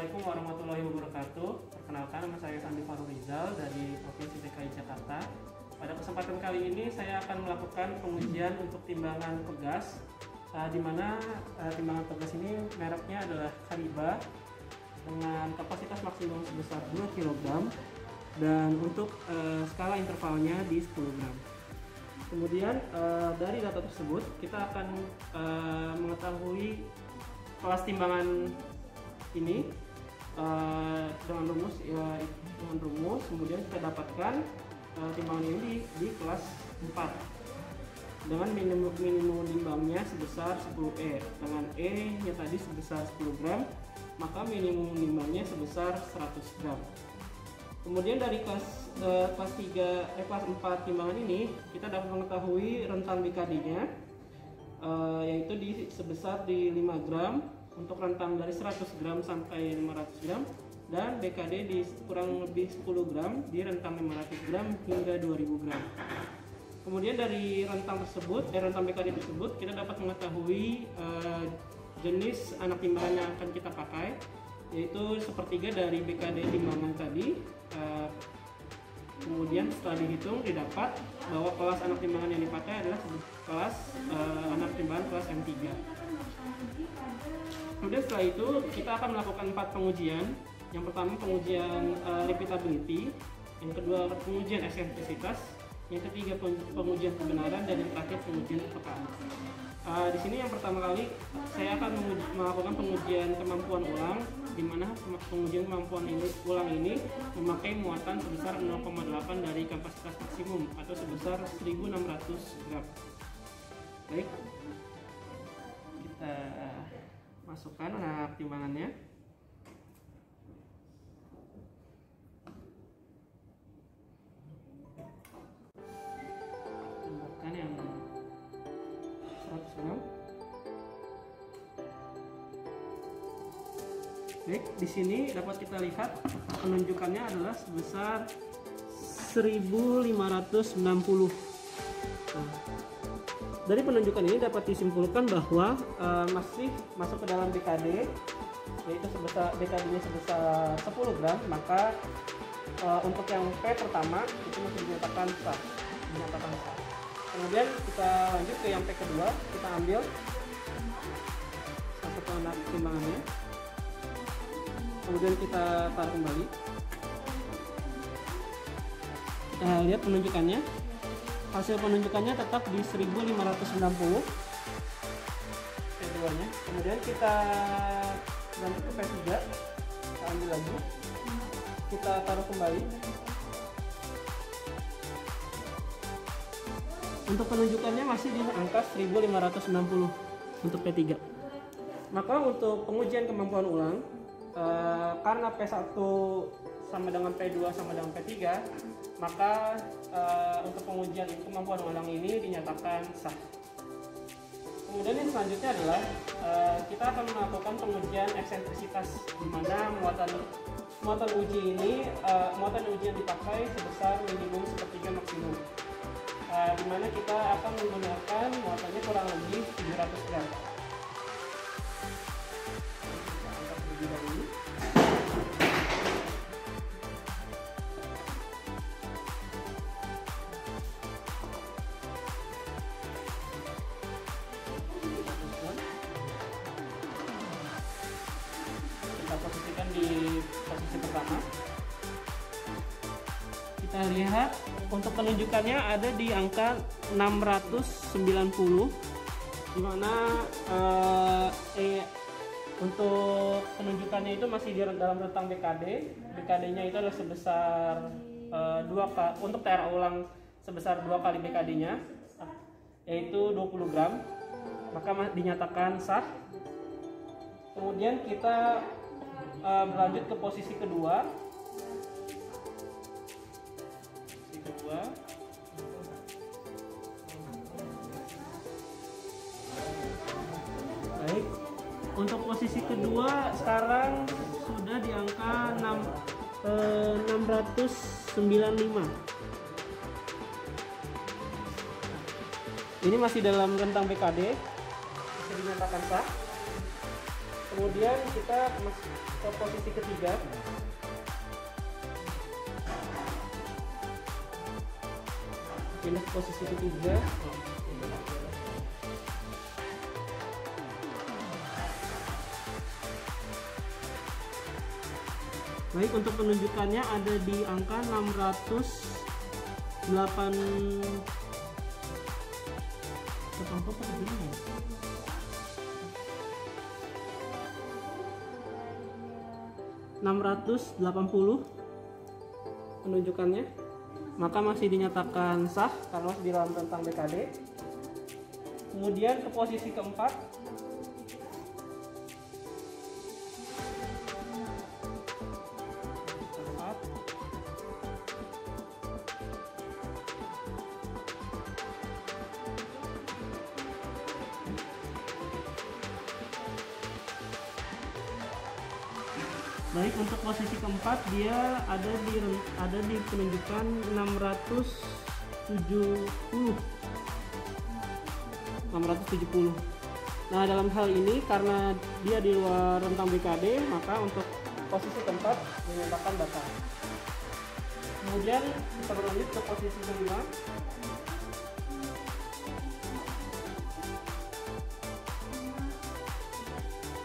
Assalamualaikum warahmatullahi wabarakatuh. Perkenalkan, nama saya Sandi Faru Rizal dari Provinsi DKI Jakarta. Pada kesempatan kali ini saya akan melakukan pengujian untuk timbangan pegas, di mana timbangan pegas ini mereknya adalah Kariba dengan kapasitas maksimum sebesar 2 kg dan untuk skala intervalnya di 10 gram. Kemudian dari data tersebut kita akan mengetahui kelas timbangan ini dengan rumus, kemudian kita dapatkan timbangan ini di kelas 4 dengan minimum timbangnya sebesar 10 dengan nya tadi sebesar 10 gram, maka minimum timbangnya sebesar 100 gram. Kemudian dari kelas 4 timbangan ini kita dapat mengetahui rentang BKD-nya, yaitu sebesar di 5 gram untuk rentang dari 100 gram sampai 500 gram, dan BKD di kurang lebih 10 gram di rentang 500 gram hingga 2000 gram. Kemudian dari rentang BKD tersebut kita dapat mengetahui jenis anak timbangan yang akan kita pakai, yaitu sepertiga dari BKD timbangan tadi. Kemudian setelah dihitung didapat bahwa kelas anak timbangan yang dipakai adalah kelas anak timbangan kelas M3. Kemudian setelah itu kita akan melakukan 4 pengujian. Yang pertama pengujian repeatability, yang kedua pengujian eksentrisitas, yang ketiga pengujian kebenaran, dan yang terakhir pengujian kepekaan. Di sini yang pertama kali saya akan melakukan pengujian kemampuan ulang, di mana pengujian kemampuan ulang ini memakai muatan sebesar 0,8 dari kapasitas maksimum atau sebesar 1.600 gram. Baik, kita masukkan anak timbangannya. Tambahkan yang 100 gram. Baik, di sini dapat kita lihat penunjukannya adalah sebesar 1.560. Dari penunjukan ini dapat disimpulkan bahwa masih masuk ke dalam BKD, yaitu BKD-nya sebesar 10 gram, maka untuk yang P pertama itu masih dinyatakan sah. Kemudian kita lanjut ke yang P kedua, kita ambil satu anak timbangannya, kemudian kita taruh kembali. Kita lihat penunjukannya. Hasil penunjukannya tetap di 1.560 P2-nya. Kemudian kita lanjut ke P3, kita ambil lagi, kita taruh kembali. Untuk penunjukannya masih di angka 1.560 untuk P3. Maka untuk pengujian kemampuan ulang, karena P1 sama dengan P2 sama dengan P3, maka untuk pengujian kemampuan ulang ini dinyatakan sah. Kemudian yang selanjutnya adalah kita akan melakukan pengujian eksentrisitas, di mana muatan uji yang dipakai sebesar minimum sepertiga maksimum, di mana kita akan menggunakan muatannya kurang lebih 700 gram. Kita angkat terlebih dahulu. Kita posisikan di posisi pertama. Kita lihat untuk penunjukannya ada di angka 690, dimana untuk penunjukannya itu masih di dalam rentang BKD. BKD-nya itu adalah sebesar untuk TRA ulang sebesar 2 kali BKD-nya, yaitu 20 gram, maka dinyatakan sah. Kemudian kita berlanjut ke posisi kedua. Baik, untuk posisi kedua sekarang sudah di angka 695. Ini masih dalam rentang BKD, bisa dinyatakan sah. Kemudian kita ke posisi ketiga. Pindah ke posisi ketiga. Baik, untuk penunjukannya ada di angka 680 penunjukannya, maka masih dinyatakan sah karena masih di dalam rentang BKD. Kemudian ke posisi keempat, baik, untuk posisi keempat dia ada di penunjukan 670. Nah, dalam hal ini karena dia di luar rentang BKD, maka untuk posisi keempat dinyatakan batal. Kemudian kita berlanjut ke posisi kelima.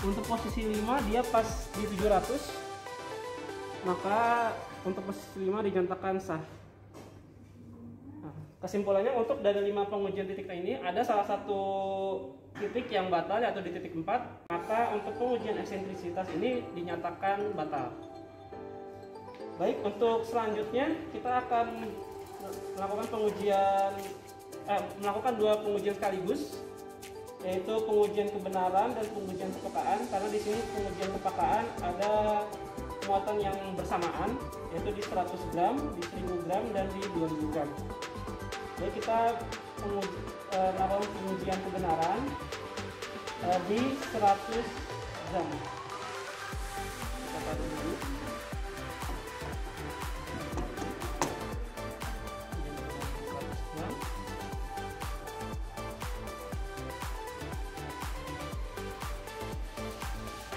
Untuk posisi 5 dia pas di 700, maka untuk posisi 5 dinyatakan sah. Nah, kesimpulannya untuk dari 5 pengujian titik ini ada salah satu titik yang batal, yaitu di titik 4, maka untuk pengujian eksentrisitas ini dinyatakan batal. Baik, untuk selanjutnya kita akan melakukan 2 pengujian sekaligus, yaitu pengujian kebenaran dan pengujian kepekaan. Karena di sini pengujian kepekaan ada muatan yang bersamaan, yaitu di 100 gram, di 1000 gram, dan di 2000 gram. Jadi kita melakukan pengujian kebenaran di 100 gram. Kita taruh dulu.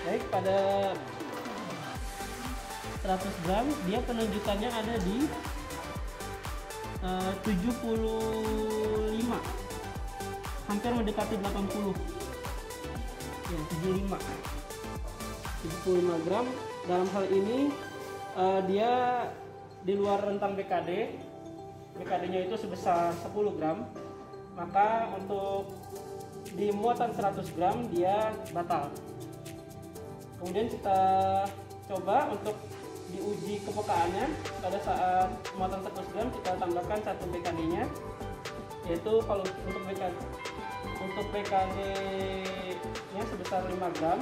Baik, pada 100 gram dia penunjukannya ada di 75, hampir mendekati 80 ya, 75 gram. Dalam hal ini dia di luar rentang BKD nya itu sebesar 10 gram, maka untuk di muatan 100 gram dia batal. Kemudian kita coba untuk diuji kepekaannya. Pada saat muatan 100 gram kita tambahkan 1 BKD nya, yaitu kalau untuk BKD nya sebesar 5 gram.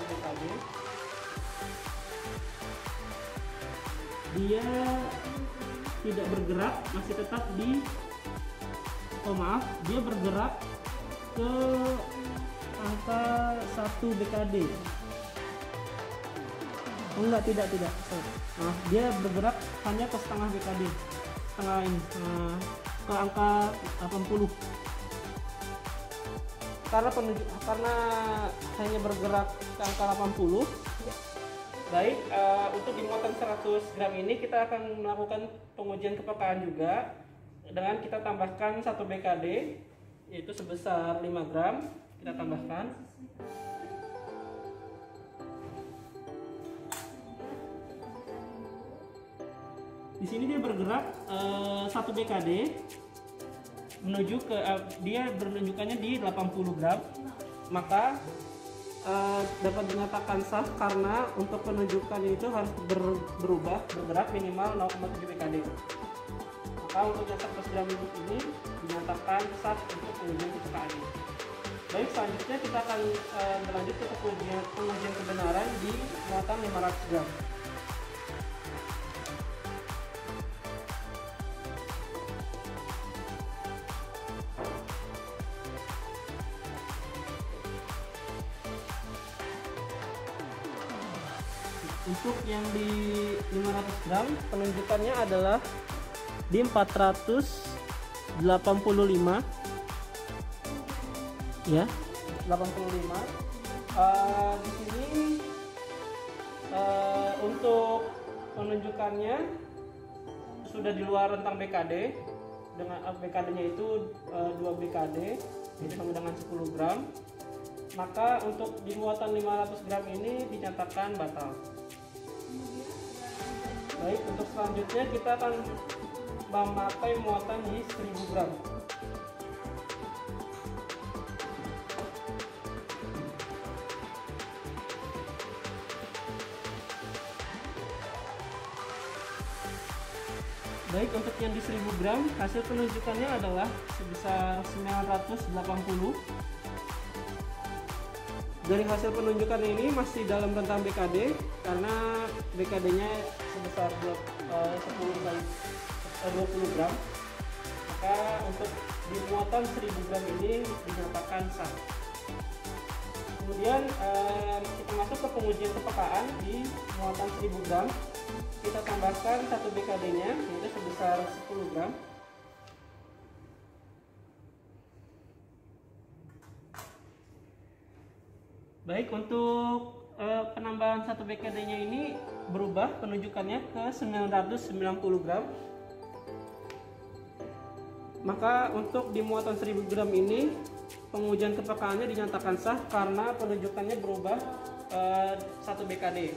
BKD dia tidak bergerak, masih tetap di dia bergerak ke angka 1 BKD. Enggak, tidak. Nah, dia bergerak hanya ke setengah BKD, ke angka 80. Karena hanya bergerak ke angka 80. Baik, untuk di muatan 100 gram ini kita akan melakukan pengujian kepekaan juga dengan kita tambahkan 1 BKD, yaitu sebesar 5 gram. Kita tambahkan. Di sini dia bergerak 1 BKD menuju ke dia menunjukkannya di 80 gram, maka dapat dinyatakan sah karena untuk penunjukannya itu harus bergerak minimal 0,7 BKD. Maka untuk yang 100 gram ini dinyatakan sah untuk pengujian kepekaan. Baik, selanjutnya kita akan berlanjut ke pengujian kebenaran di muatan 500 gram. Untuk yang di 500 gram penunjukannya adalah di 485. Ya, 85. Di sini untuk penunjukannya sudah di luar rentang BKD, dengan BKD-nya itu 2 BKD, jadi sama dengan 10 gram. Maka untuk di muatan 500 gram ini dinyatakan batal. Baik, untuk selanjutnya kita akan memakai muatan di 1000 gram. Baik, untuk yang di 1000 gram hasil penunjukannya adalah sebesar 980. Dari hasil penunjukan ini masih dalam rentang BKD karena BKD-nya sebesar 20 gram. Maka untuk di muatan 1000 gram ini dinyatakan sah. Kemudian kita masuk ke pengujian kepekaan di muatan 1000 gram. Kita tambahkan 1 BKD-nya, yaitu sebesar 10 gram. Baik, untuk penambahan 1 BKD-nya ini berubah penunjukannya ke 990 gram. Maka untuk di muatan 1000 gram ini pengujian kepekaannya dinyatakan sah karena penunjukannya berubah 1 BKD.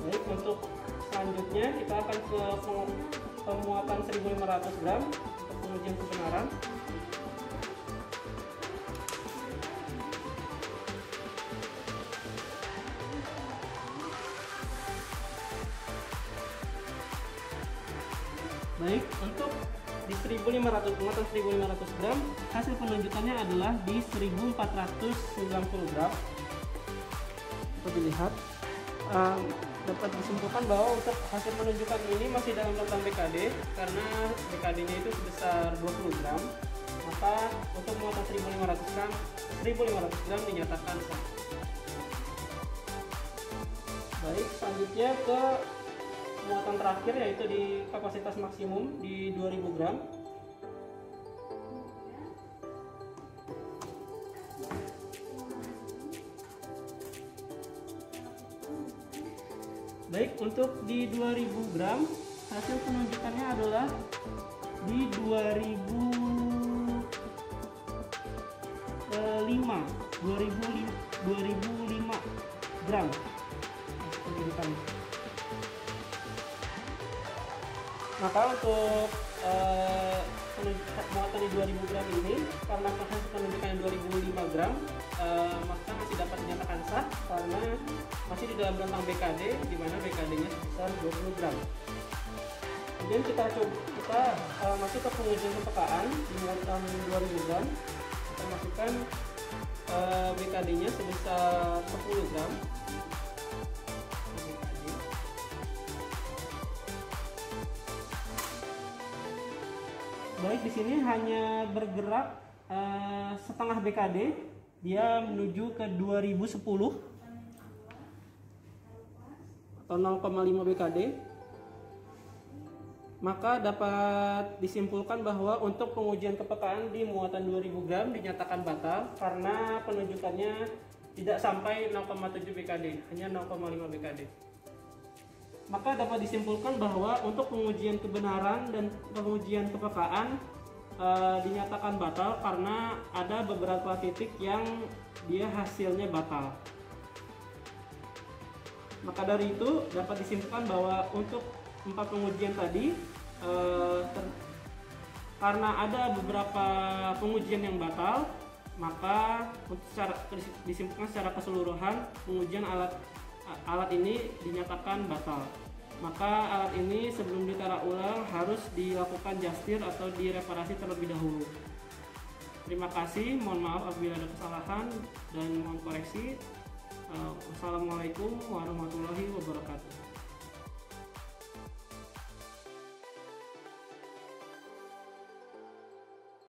Baik, untuk selanjutnya kita akan ke pemuatan 1500 gram untuk pengujian kebenaran. Baik, untuk di 1500 muatan 1500 gram hasil penunjukannya adalah di 1490 gram. Dapat dilihat, dapat disimpulkan bahwa untuk hasil penunjukan ini masih dalam rentang BKD karena BKD-nya itu sebesar 20 gram. Maka untuk muatan 1500 gram dinyatakan sah. Baik, selanjutnya ke muatan terakhir, yaitu di kapasitas maksimum di 2000 gram. Baik, untuk di 2000 gram hasil penunjukannya adalah di 2005 gram hasil penunjukannya. Maka untuk muatan di 2000 gram ini karena hasil penunjukannya 2005 gram, maka masih dapat dinyatakan sah karena masih di dalam rentang BKD, di mana BKD-nya sebesar 20 gram. Kemudian kita masuk ke pengujian kepekaan di muatan 2000 gram. Kita masukkan BKD-nya sebesar 10 gram. Baik, di sini hanya bergerak setengah BKD, dia menuju ke 2010 atau 0,5 BKD. Maka dapat disimpulkan bahwa untuk pengujian kepekaan di muatan 2000 gram dinyatakan batal karena penunjukannya tidak sampai 0,7 BKD, hanya 0,5 BKD. Maka dapat disimpulkan bahwa untuk pengujian kebenaran dan pengujian kepekaan dinyatakan batal karena ada beberapa titik yang dia hasilnya batal. Maka dari itu dapat disimpulkan bahwa untuk 4 pengujian tadi karena ada beberapa pengujian yang batal, maka disimpulkan secara keseluruhan pengujian alat ini dinyatakan batal. Maka alat ini sebelum ditara ulang harus dilakukan justir atau direparasi terlebih dahulu. Terima kasih, mohon maaf apabila ada kesalahan dan mohon koreksi. Wassalamualaikum warahmatullahi wabarakatuh.